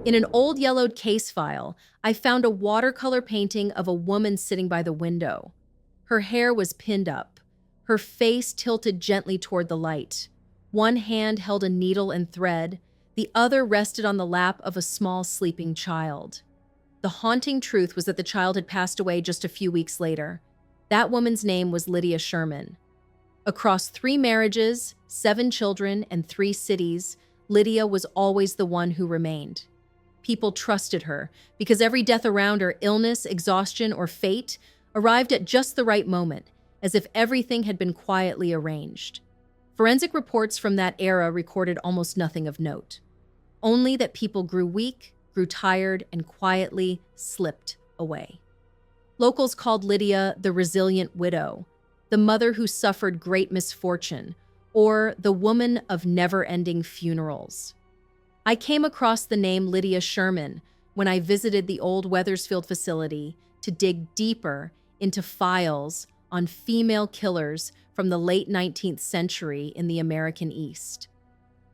In an old yellowed case file, I found a watercolor painting of a woman sitting by the window. Her hair was pinned up, her face tilted gently toward the light. One hand held a needle and thread, the other rested on the lap of a small sleeping child. The haunting truth was that the child had passed away just a few weeks later. That woman's name was Lydia Sherman. Across 3 marriages, 7 children, and 3 cities, Lydia was always the one who remained. People trusted her because every death around her, illness, exhaustion, or fate, arrived at just the right moment, as if everything had been quietly arranged. Forensic reports from that era recorded almost nothing of note, only that people grew weak, grew tired, and quietly slipped away. Locals called Lydia the resilient widow, the mother who suffered great misfortune, or the woman of never-ending funerals. I came across the name Lydia Sherman when I visited the old Wethersfield facility to dig deeper into files on female killers from the late 19th century in the American East.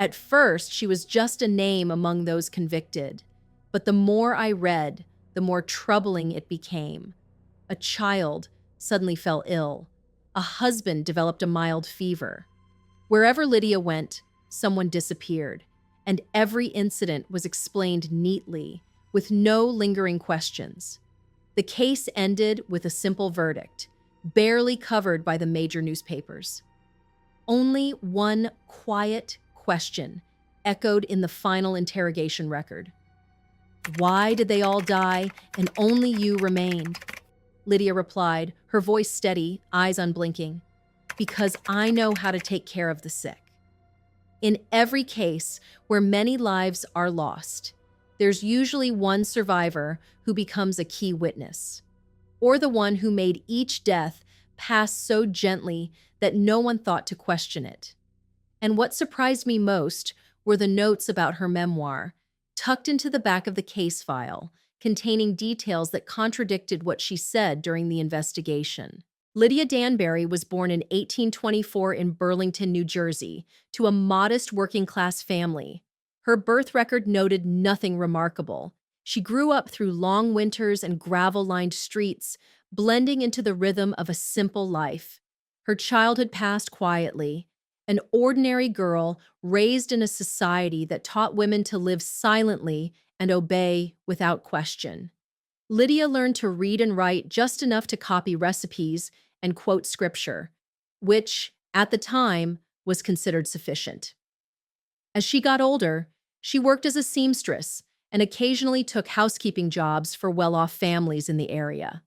At first, she was just a name among those convicted, but the more I read, the more troubling it became. A child suddenly fell ill. A husband developed a mild fever. Wherever Lydia went, someone disappeared, and every incident was explained neatly, with no lingering questions. The case ended with a simple verdict, barely covered by the major newspapers. Only one quiet question echoed in the final interrogation record. "Why did they all die and only you remained?" Lydia replied, her voice steady, eyes unblinking. "Because I know how to take care of the sick." In every case where many lives are lost, there's usually one survivor who becomes a key witness, or the one who made each death pass so gently that no one thought to question it. And what surprised me most were the notes about her memoir, tucked into the back of the case file, containing details that contradicted what she said during the investigation. Lydia Danbury was born in 1824 in Burlington, New Jersey, to a modest working-class family. Her birth record noted nothing remarkable. She grew up through long winters and gravel-lined streets, blending into the rhythm of a simple life. Her childhood passed quietly, an ordinary girl raised in a society that taught women to live silently and obey without question. Lydia learned to read and write just enough to copy recipes and quote scripture, which, at the time, was considered sufficient. As she got older, she worked as a seamstress and occasionally took housekeeping jobs for well-off families in the area.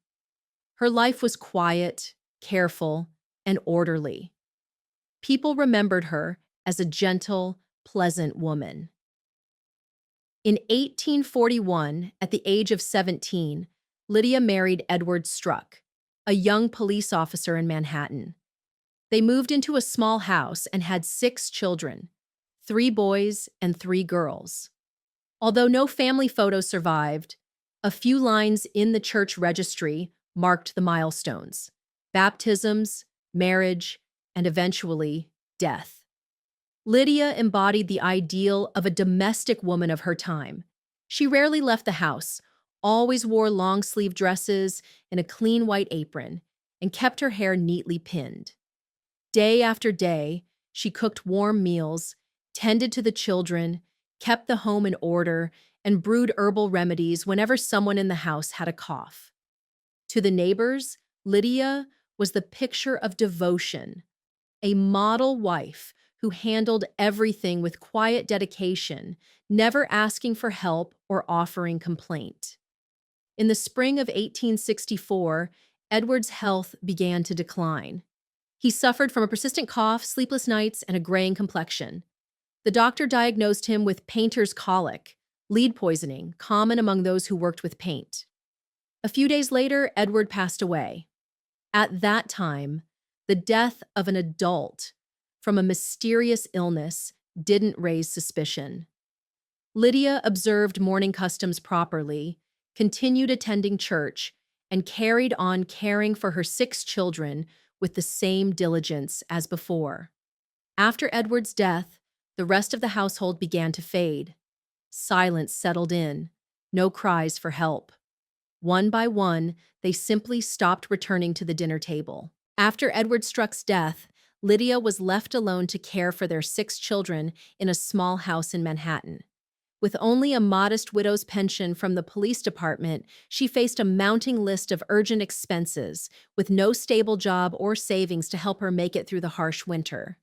Her life was quiet, careful, and orderly. People remembered her as a gentle, pleasant woman. In 1841, at the age of 17, Lydia married Edward Struck, a young police officer in Manhattan. They moved into a small house and had 6 children, 3 boys and 3 girls. Although no family photos survived, a few lines in the church registry marked the milestones: baptisms, marriage, and eventually, death. Lydia embodied the ideal of a domestic woman of her time. She rarely left the house, always wore long-sleeve dresses and a clean white apron, and kept her hair neatly pinned. Day after day, she cooked warm meals, tended to the children, kept the home in order, and brewed herbal remedies whenever someone in the house had a cough. To the neighbors, Lydia was the picture of devotion, a model wife who handled everything with quiet dedication, never asking for help or offering complaint. In the spring of 1864, Edward's health began to decline. He suffered from a persistent cough, sleepless nights, and a graying complexion. The doctor diagnosed him with painter's colic, lead poisoning, common among those who worked with paint. A few days later, Edward passed away. At that time, the death of an adult from a mysterious illness didn't raise suspicion. Lydia observed mourning customs properly, continued attending church, and carried on caring for her 6 children with the same diligence as before. After Edward's death, the rest of the household began to fade. Silence settled in. No cries for help. One by one, they simply stopped returning to the dinner table. After Edward Struck's death, Lydia was left alone to care for their 6 children in a small house in Manhattan. With only a modest widow's pension from the police department, she faced a mounting list of urgent expenses, with no stable job or savings to help her make it through the harsh winter.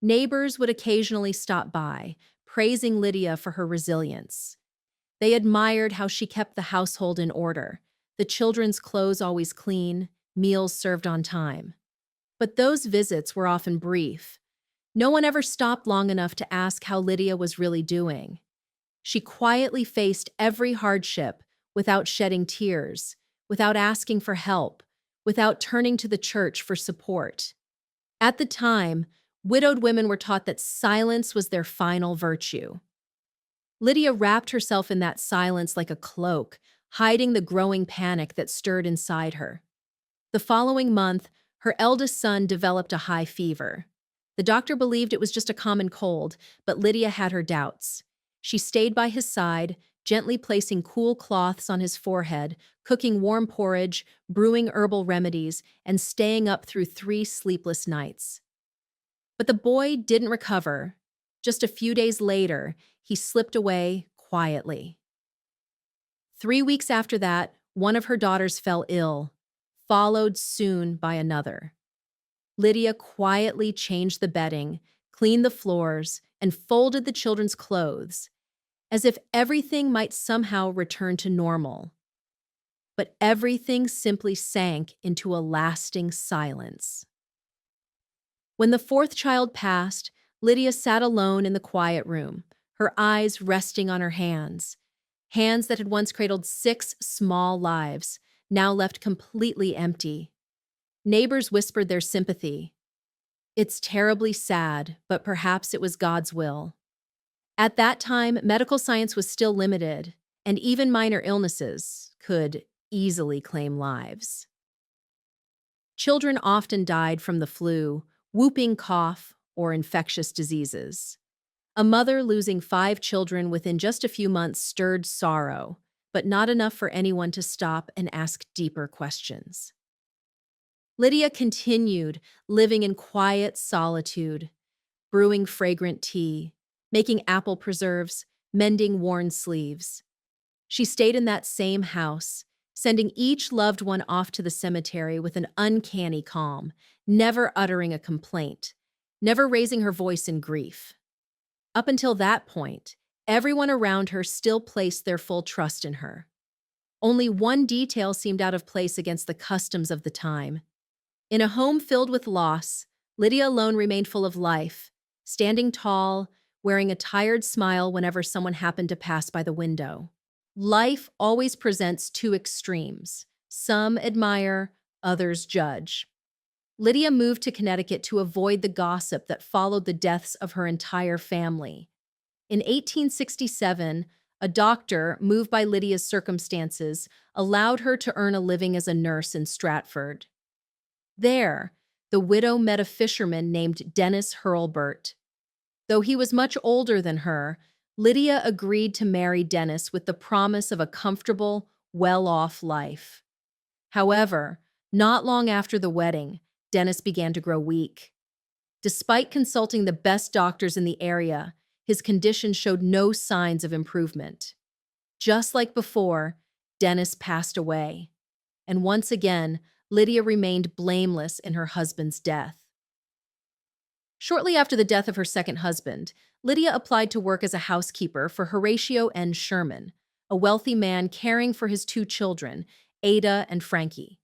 Neighbors would occasionally stop by, praising Lydia for her resilience. They admired how she kept the household in order, the children's clothes always clean, meals served on time. But those visits were often brief. No one ever stopped long enough to ask how Lydia was really doing. She quietly faced every hardship without shedding tears, without asking for help, without turning to the church for support. At the time, widowed women were taught that silence was their final virtue. Lydia wrapped herself in that silence like a cloak, hiding the growing panic that stirred inside her. The following month, her eldest son developed a high fever. The doctor believed it was just a common cold, but Lydia had her doubts. She stayed by his side, gently placing cool cloths on his forehead, cooking warm porridge, brewing herbal remedies, and staying up through 3 sleepless nights. But the boy didn't recover. Just a few days later, he slipped away quietly. 3 weeks after that, one of her daughters fell ill, followed soon by another. Lydia quietly changed the bedding, cleaned the floors, and folded the children's clothes, as if everything might somehow return to normal. But everything simply sank into a lasting silence. When the 4th child passed, Lydia sat alone in the quiet room, her eyes resting on her hands that had once cradled 6 small lives, now left completely empty. Neighbors whispered their sympathy. It's terribly sad, but perhaps it was God's will. At that time, medical science was still limited, and even minor illnesses could easily claim lives. Children often died from the flu, whooping cough, or infectious diseases. A mother losing 5 children within just a few months stirred sorrow, but not enough for anyone to stop and ask deeper questions. Lydia continued living in quiet solitude, brewing fragrant tea, making apple preserves, mending worn sleeves. She stayed in that same house, sending each loved one off to the cemetery with an uncanny calm, never uttering a complaint, never raising her voice in grief. Up until that point, everyone around her still placed their full trust in her. Only one detail seemed out of place against the customs of the time. In a home filled with loss, Lydia alone remained full of life, standing tall, wearing a tired smile whenever someone happened to pass by the window. Life always presents 2 extremes. Some admire, others judge. Lydia moved to Connecticut to avoid the gossip that followed the deaths of her entire family. In 1867, a doctor, moved by Lydia's circumstances, allowed her to earn a living as a nurse in Stratford. There, the widow met a fisherman named Dennis Hurlburt. Though he was much older than her, Lydia agreed to marry Dennis with the promise of a comfortable, well-off life. However, not long after the wedding, Dennis began to grow weak. Despite consulting the best doctors in the area, his condition showed no signs of improvement. Just like before, Dennis passed away. And once again, Lydia remained blameless in her husband's death. Shortly after the death of her second husband, Lydia applied to work as a housekeeper for Horatio N. Sherman, a wealthy man caring for his 2 children, Ada and Frankie.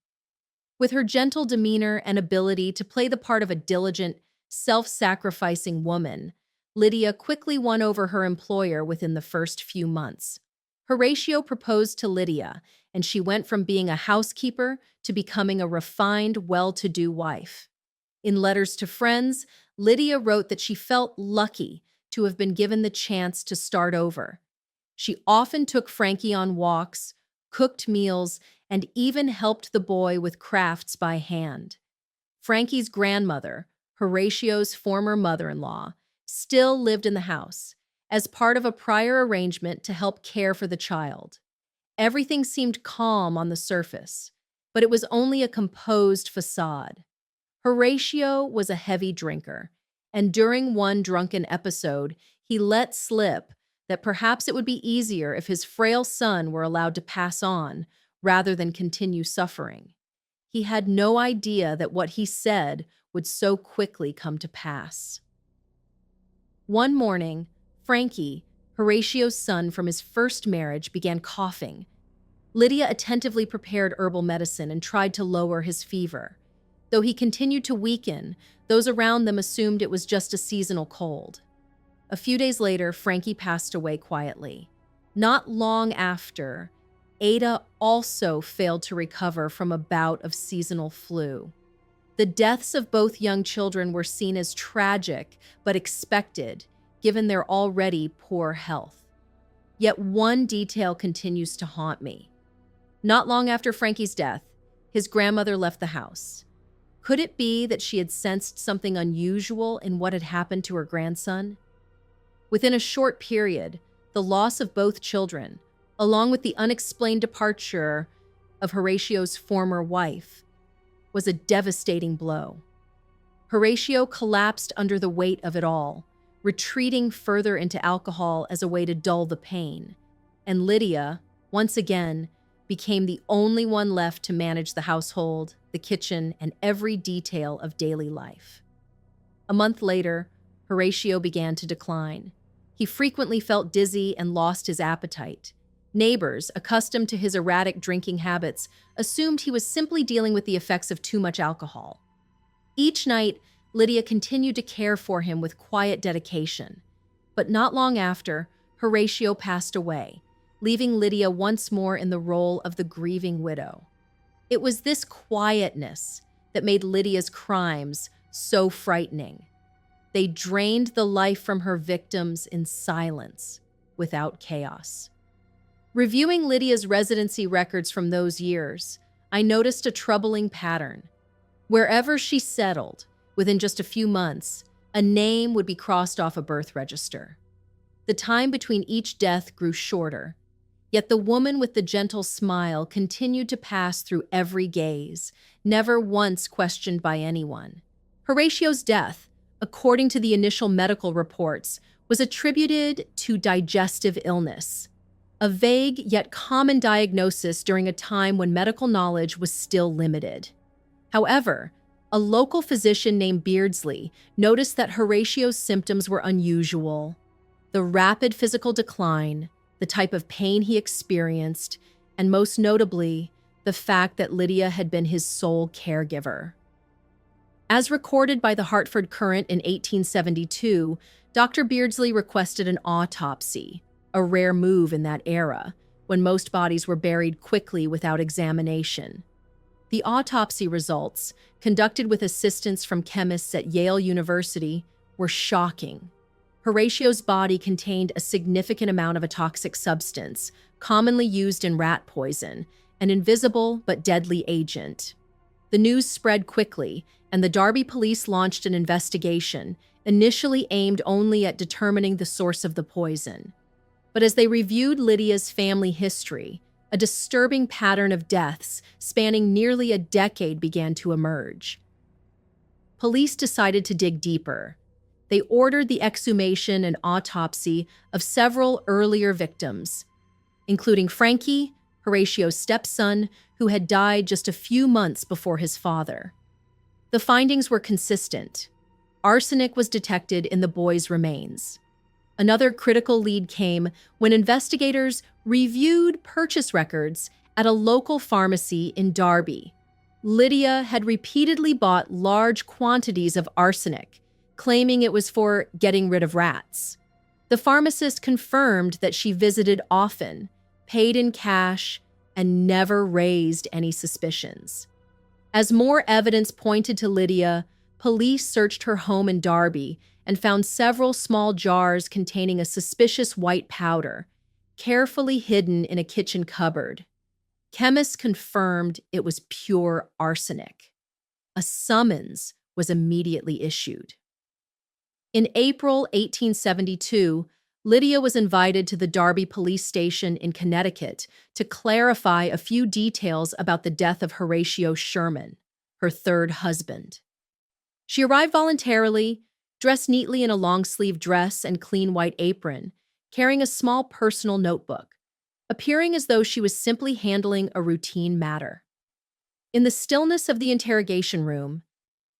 With her gentle demeanor and ability to play the part of a diligent, self-sacrificing woman, Lydia quickly won over her employer within the first few months. Horatio proposed to Lydia, and she went from being a housekeeper to becoming a refined, well-to-do wife. In letters to friends, Lydia wrote that she felt lucky to have been given the chance to start over. She often took Frankie on walks, cooked meals, and even helped the boy with crafts by hand. Frankie's grandmother, Horatio's former mother-in-law, still lived in the house, as part of a prior arrangement to help care for the child. Everything seemed calm on the surface, but it was only a composed facade. Horatio was a heavy drinker, and during one drunken episode, he let slip that perhaps it would be easier if his frail son were allowed to pass on rather than continue suffering. He had no idea that what he said would so quickly come to pass. One morning, Frankie, Horatio's son from his first marriage, began coughing. Lydia attentively prepared herbal medicine and tried to lower his fever. Though he continued to weaken, those around them assumed it was just a seasonal cold. A few days later, Frankie passed away quietly. Not long after, Ada also failed to recover from a bout of seasonal flu. The deaths of both young children were seen as tragic but expected, given their already poor health. Yet one detail continues to haunt me. Not long after Frankie's death, his grandmother left the house. Could it be that she had sensed something unusual in what had happened to her grandson? Within a short period, the loss of both children, along with the unexplained departure of Horatio's former wife, was a devastating blow. Horatio collapsed under the weight of it all, retreating further into alcohol as a way to dull the pain, and Lydia, once again, became the only one left to manage the household, the kitchen, and every detail of daily life. A month later, Horatio began to decline. He frequently felt dizzy and lost his appetite. Neighbors, accustomed to his erratic drinking habits, assumed he was simply dealing with the effects of too much alcohol. Each night, Lydia continued to care for him with quiet dedication. But not long after, Horatio passed away, leaving Lydia once more in the role of the grieving widow. It was this quietness that made Lydia's crimes so frightening. They drained the life from her victims in silence, without chaos. Reviewing Lydia's residency records from those years, I noticed a troubling pattern. Wherever she settled, within just a few months, a name would be crossed off a birth register. The time between each death grew shorter, yet the woman with the gentle smile continued to pass through every gaze, never once questioned by anyone. Horatio's death, according to the initial medical reports, was attributed to digestive illness, a vague yet common diagnosis during a time when medical knowledge was still limited. However, a local physician named Beardsley noticed that Horatio's symptoms were unusual. The rapid physical decline, the type of pain he experienced, and most notably, the fact that Lydia had been his sole caregiver. As recorded by the Hartford Courant in 1872, Dr. Beardsley requested an autopsy, a rare move in that era, when most bodies were buried quickly without examination. The autopsy results, conducted with assistance from chemists at Yale University, were shocking. Horatio's body contained a significant amount of a toxic substance, commonly used in rat poison, an invisible but deadly agent. The news spread quickly, and the Derby police launched an investigation, initially aimed only at determining the source of the poison. But as they reviewed Lydia's family history, a disturbing pattern of deaths spanning nearly a decade began to emerge. Police decided to dig deeper. They ordered the exhumation and autopsy of several earlier victims, including Frankie, Horatio's stepson, who had died just a few months before his father. The findings were consistent. Arsenic was detected in the boy's remains. Another critical lead came when investigators reviewed purchase records at a local pharmacy in Derby. Lydia had repeatedly bought large quantities of arsenic, claiming it was for getting rid of rats. The pharmacist confirmed that she visited often, paid in cash, and never raised any suspicions. As more evidence pointed to Lydia, police searched her home in Derby and found several small jars containing a suspicious white powder, carefully hidden in a kitchen cupboard. Chemists confirmed it was pure arsenic. A summons was immediately issued. In April 1872, Lydia was invited to the Darby police station in Connecticut to clarify a few details about the death of Horatio Sherman, her third husband. She arrived voluntarily, dressed neatly in a long-sleeve dress and clean white apron, carrying a small personal notebook, appearing as though she was simply handling a routine matter. In the stillness of the interrogation room,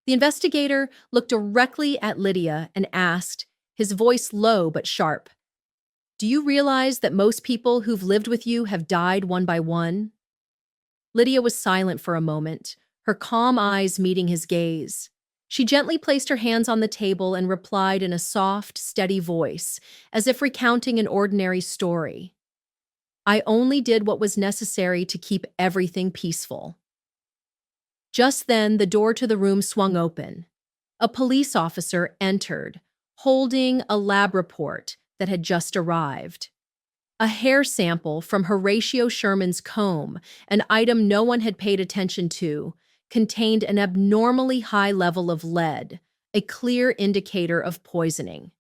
the investigator looked directly at Lydia and asked, his voice low but sharp, "Do you realize that most people who've lived with you have died one by one?" Lydia was silent for a moment, her calm eyes meeting his gaze. She gently placed her hands on the table and replied in a soft, steady voice, as if recounting an ordinary story. "I only did what was necessary to keep everything peaceful." Just then, the door to the room swung open. A police officer entered, holding a lab report that had just arrived. A hair sample from Horatio Sherman's comb, an item no one had paid attention to, contained an abnormally high level of lead, a clear indicator of poisoning.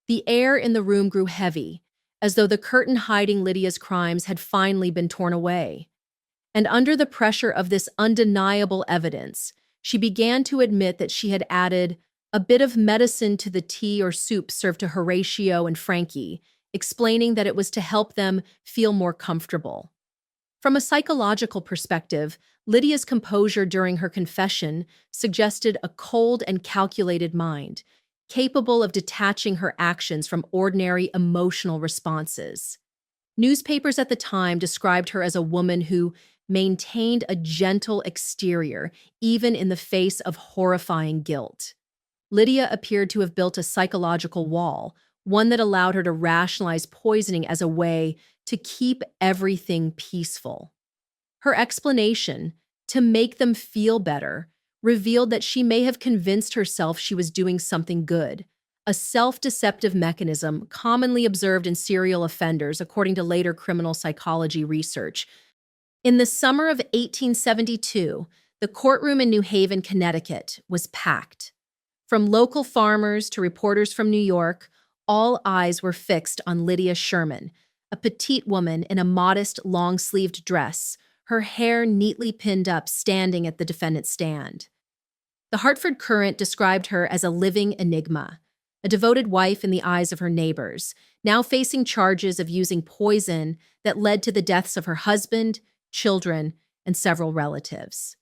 The air in the room grew heavy, as though the curtain hiding Lydia's crimes had finally been torn away. And under the pressure of this undeniable evidence, she began to admit that she had added a bit of medicine to the tea or soup served to Horatio and Frankie, explaining that it was to help them feel more comfortable. From a psychological perspective, Lydia's composure during her confession suggested a cold and calculated mind, capable of detaching her actions from ordinary emotional responses. Newspapers at the time described her as a woman who maintained a gentle exterior, even in the face of horrifying guilt. Lydia appeared to have built a psychological wall, one that allowed her to rationalize poisoning as a way to keep everything peaceful. Her explanation, to make them feel better, revealed that she may have convinced herself she was doing something good, a self-deceptive mechanism commonly observed in serial offenders, according to later criminal psychology research. In the summer of 1872, the courtroom in New Haven, Connecticut, was packed. From local farmers to reporters from New York, all eyes were fixed on Lydia Sherman, a petite woman in a modest, long-sleeved dress, her hair neatly pinned up, standing at the defendant's stand. The Hartford Courant described her as a living enigma, a devoted wife in the eyes of her neighbors, now facing charges of using poison that led to the deaths of her husband, children, and several relatives.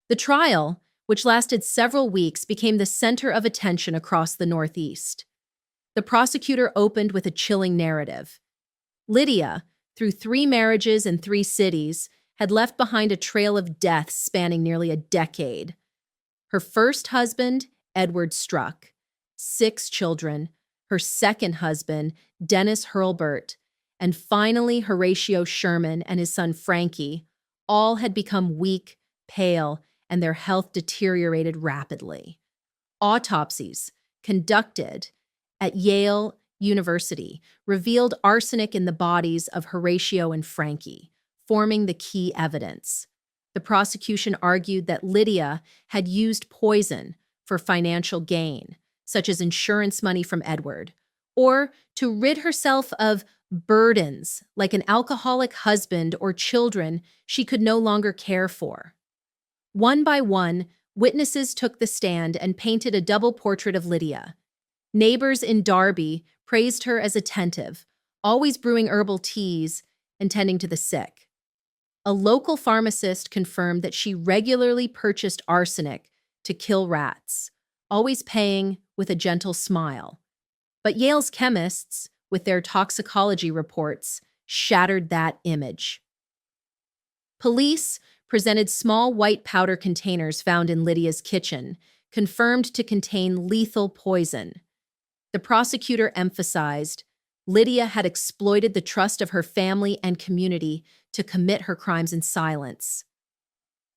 The trial, which lasted several weeks, became the center of attention across the Northeast. The prosecutor opened with a chilling narrative. Lydia, through 3 marriages in 3 cities, had left behind a trail of death spanning nearly a decade. Her first husband, Edward Struck, 6 children, her second husband, Dennis Hurlburt, and finally Horatio Sherman and his son Frankie, all had become weak, pale, and their health deteriorated rapidly. Autopsies conducted at Yale University revealed arsenic in the bodies of Horatio and Frankie, forming the key evidence. The prosecution argued that Lydia had used poison for financial gain, such as insurance money from Edward, or to rid herself of burdens like an alcoholic husband or children she could no longer care for. One by one, witnesses took the stand and painted a double portrait of Lydia. Neighbors in Darby praised her as attentive, always brewing herbal teas and tending to the sick. A local pharmacist confirmed that she regularly purchased arsenic to kill rats, always paying with a gentle smile. But Yale's chemists, with their toxicology reports, shattered that image. Police presented small white powder containers found in Lydia's kitchen, confirmed to contain lethal poison. The prosecutor emphasized Lydia had exploited the trust of her family and community to commit her crimes in silence.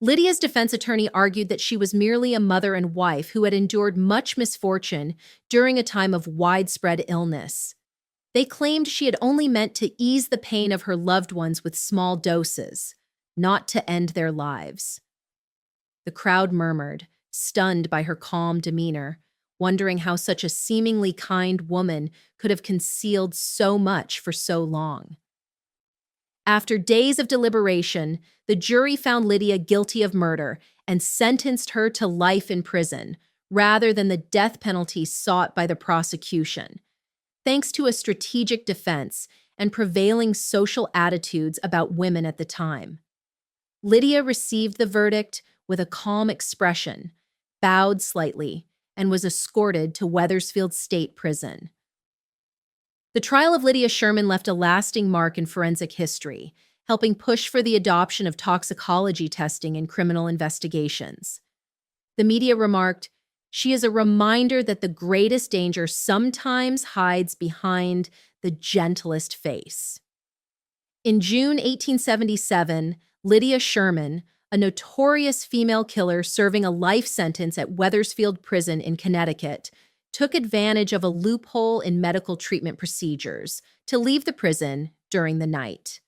Lydia's defense attorney argued that she was merely a mother and wife who had endured much misfortune during a time of widespread illness. They claimed she had only meant to ease the pain of her loved ones with small doses, not to end their lives. The crowd murmured, stunned by her calm demeanor, wondering how such a seemingly kind woman could have concealed so much for so long. After days of deliberation, the jury found Lydia guilty of murder and sentenced her to life in prison, rather than the death penalty sought by the prosecution. Thanks to a strategic defense and prevailing social attitudes about women at the time, Lydia received the verdict with a calm expression, bowed slightly, and was escorted to Wethersfield State Prison. The trial of Lydia Sherman left a lasting mark in forensic history, helping push for the adoption of toxicology testing in criminal investigations. The media remarked, "She is a reminder that the greatest danger sometimes hides behind the gentlest face." In June 1877, Lydia Sherman, a notorious female killer serving a life sentence at Wethersfield Prison in Connecticut, took advantage of a loophole in medical treatment procedures to leave the prison during the night.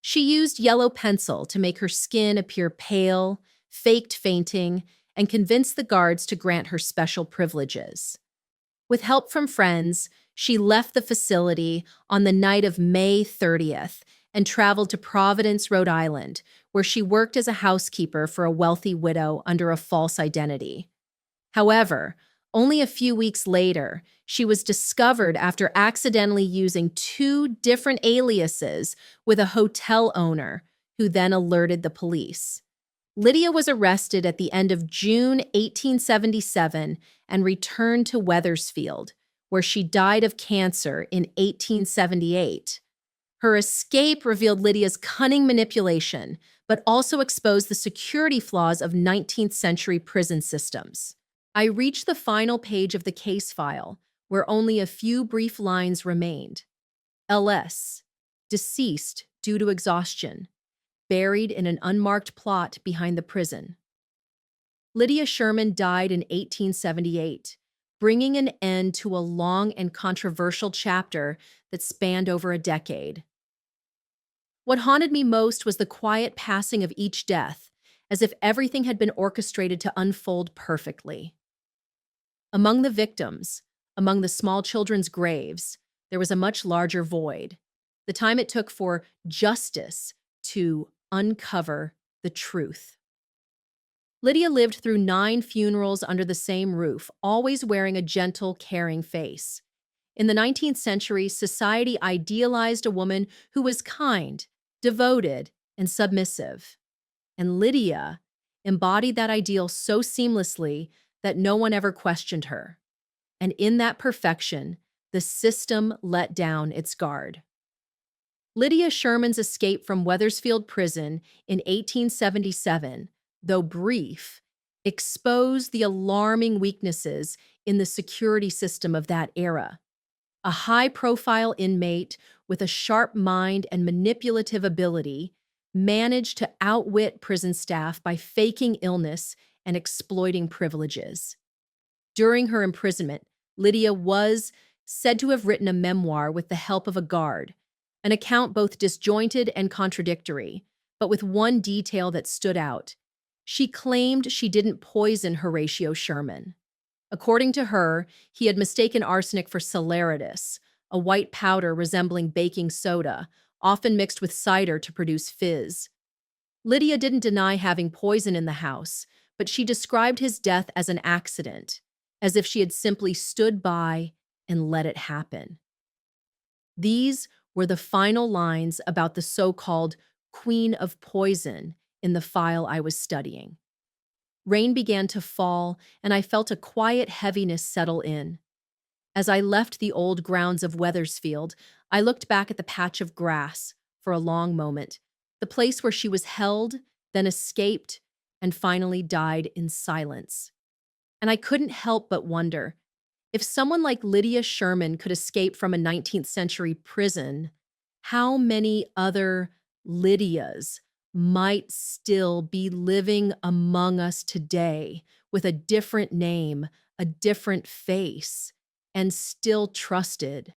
She used yellow pencil to make her skin appear pale, faked fainting, and convinced the guards to grant her special privileges. With help from friends, she left the facility on the night of May 30th and traveled to Providence, Rhode Island, where she worked as a housekeeper for a wealthy widow under a false identity. However, only a few weeks later, she was discovered after accidentally using 2 different aliases with a hotel owner, who then alerted the police. Lydia was arrested at the end of June 1877 and returned to Wethersfield, where she died of cancer in 1878. Her escape revealed Lydia's cunning manipulation, but also exposed the security flaws of 19th century prison systems. I reached the final page of the case file, where only a few brief lines remained. LS, deceased due to exhaustion, buried in an unmarked plot behind the prison. Lydia Sherman died in 1878, bringing an end to a long and controversial chapter that spanned over a decade. What haunted me most was the quiet passing of each death, as if everything had been orchestrated to unfold perfectly. Among the victims, among the small children's graves, there was a much larger void. The time it took for justice to uncover the truth. Lydia lived through 9 funerals under the same roof, always wearing a gentle, caring face. In the 19th century, society idealized a woman who was kind, devoted, and submissive. And Lydia embodied that ideal so seamlessly that no one ever questioned her. And in that perfection, the system let down its guard. Lydia Sherman's escape from Wethersfield Prison in 1877, though brief, exposed the alarming weaknesses in the security system of that era. A high-profile inmate with a sharp mind and manipulative ability managed to outwit prison staff by faking illness and exploiting privileges. During her imprisonment, Lydia was said to have written a memoir with the help of a guard, an account both disjointed and contradictory, but with one detail that stood out. She claimed she didn't poison Horatio Sherman. According to her, he had mistaken arsenic for saleratus, a white powder resembling baking soda, often mixed with cider to produce fizz. Lydia didn't deny having poison in the house, but she described his death as an accident, as if she had simply stood by and let it happen. These were the final lines about the so-called Queen of Poison in the file I was studying. Rain began to fall, and I felt a quiet heaviness settle in. As I left the old grounds of Wethersfield, I looked back at the patch of grass for a long moment, the place where she was held, then escaped, and finally died in silence. And I couldn't help but wonder, if someone like Lydia Sherman could escape from a 19th century prison, how many other Lydias might still be living among us today with a different name, a different face, and still trusted